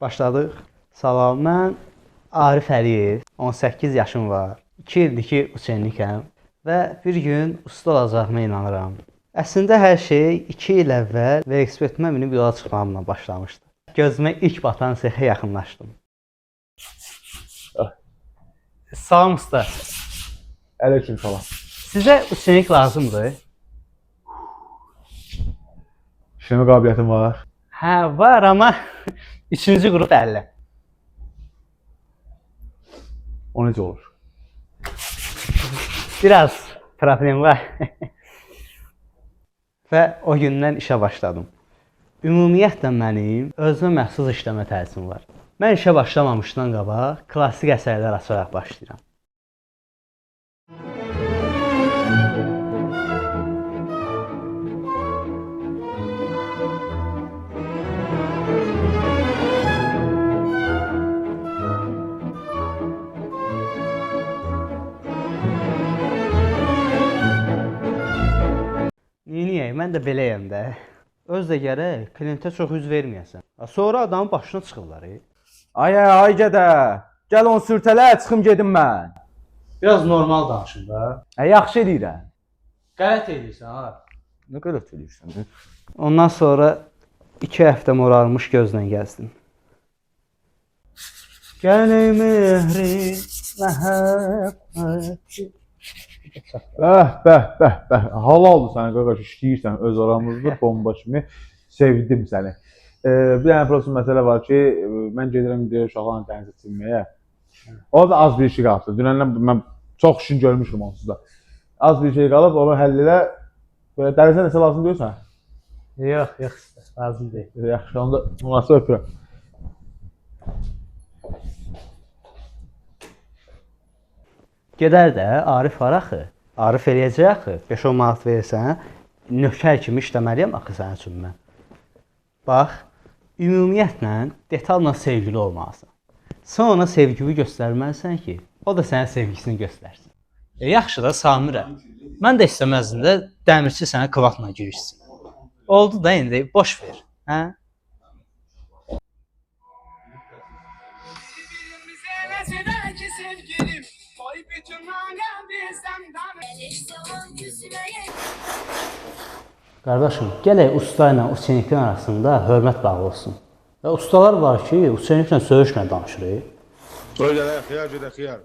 Başladıq. Salam, mən Arif Əliyev, 18 yaşım var. 2 ildir ki, uçenlikəm və bir gün usta olacağıma inanıram. Əslində hər şey 2 il əvvəl velosipedimə minib yola çıxmamla başlamışdı. Gözümə ilk batan sexə yaxınlaşdım. Salam usta. Aleyküm salam. Sizə uçenlik lazımdır? İşləmə qabiliyyətim var. Hə, var, amma 3-cü qrup 50. O necə olur? Biraz problem var. Və o gündən işə başladım. Ümumiyyətlə mənim özümə məxsus işləmə tərsim var. Mən işə başlamamışdan qabaq klassik əsərlər açaraq başlayıram. Neyiniyək, mən də beləyəm də. Öz də gərək klientə çox üz verməyəsən. Sonra adamın başına çıxırlar. Ay gədə. Gəl onu sürtələ, çıxım gedim mən. Biraz normal danışın da. Yaxşı edirəm. Qələt edirsən ha. Nə qələt edirsən? Ondan sonra 2 həftə morarmış gözlə gəzdim. Gələk mehri, məhəbbət. Bəh. Halaldır sənə qaqaş, işləyirsən öz aramızda bomba kimi. Sevdim səni. Bir dənə prosta məsələ var ki, mən gedirəm uşaqlarla dənizə çimməyə. O da az bir şey qaldı. Dünəndən mən çox işin görmüşdüm onsuz da. Az bir şey qalıb, onu həll elə. Belə dənizə nəsə lazım deyirsən? Yox, lazım deyil. Yaxşı, onda münasib öpürəm. Gedər də Arif var axı. Arif eləyəcək axı. 5-10 manat verirsən, nökər kimi işləməliyəm axı sənin üçün mən. Bax, ümumiyyətlə detalla sevgili olmalısan. Sən ona sevgini göstərməlisən ki, o da sənə sevgisini göstərsin. Yaxşı da Samirə. Mən də istəməzdim də dəmirçi sənə kvatla girişsin. Oldu da indi, boş ver. Hə? Qardaşım, gələk usta ilə uçenliklərin arasında hörmət bağı olsun. Və ustalar var ki, uçenliklə söyüşlə danışır. Xiyar gedə, xiyar.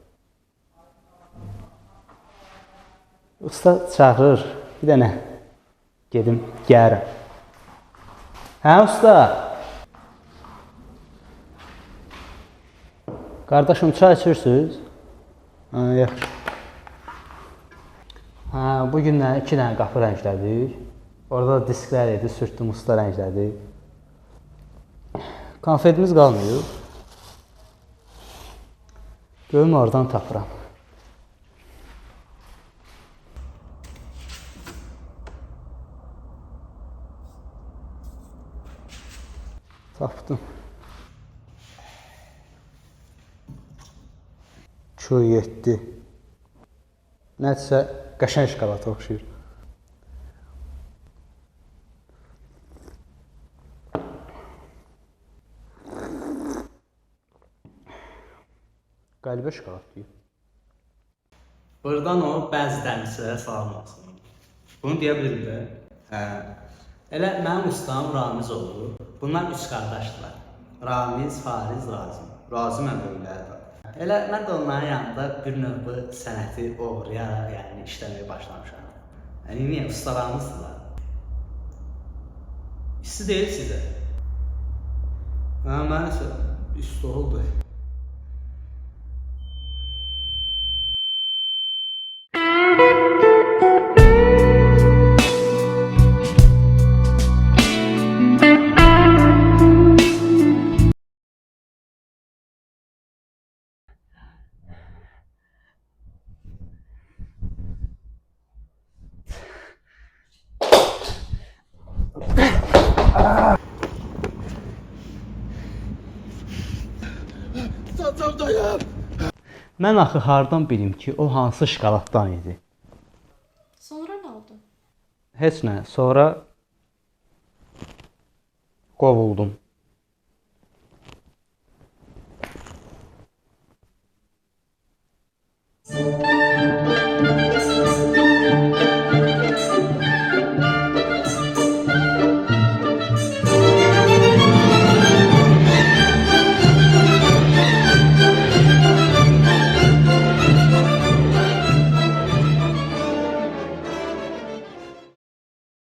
Usta çağırır, bir dənə gedim, gəlirəm. Hə usta? Qardaşım, çay içirsiniz? Yaxşı. Bu günlər 2 dənə qapı rənglədik. Orada da disklər idi, sürtdüm, usta rənglədik. Konfetimiz qalmıyor. Görüm oradan tapıram. Tapdım. 2-7. Nədirsə, qəşəng şokolata oxşayır. Qəlbə şokolad deyil. Buradan o bəzi dəmirçilərə salam olsun. Bunu deyə bilirim də. Hə. Elə mənim ustam Ramiz olur. Bunlar 3 qardaşdılar. Ramiz, Fariz, Razım. Razım mən böyüklərdir. Elə mən də onların yanında bir növ sənəti oğrayaraq, yəni işləməyə başlamışam. Yəni niyə ustalarımızdılar? İsti deyil sizə. Mənə isə üstü oldu. Mən axı hardan bilim ki, o hansı şokoladdan idi? Sonra nə oldu? Heç nə, sonra qovuldum.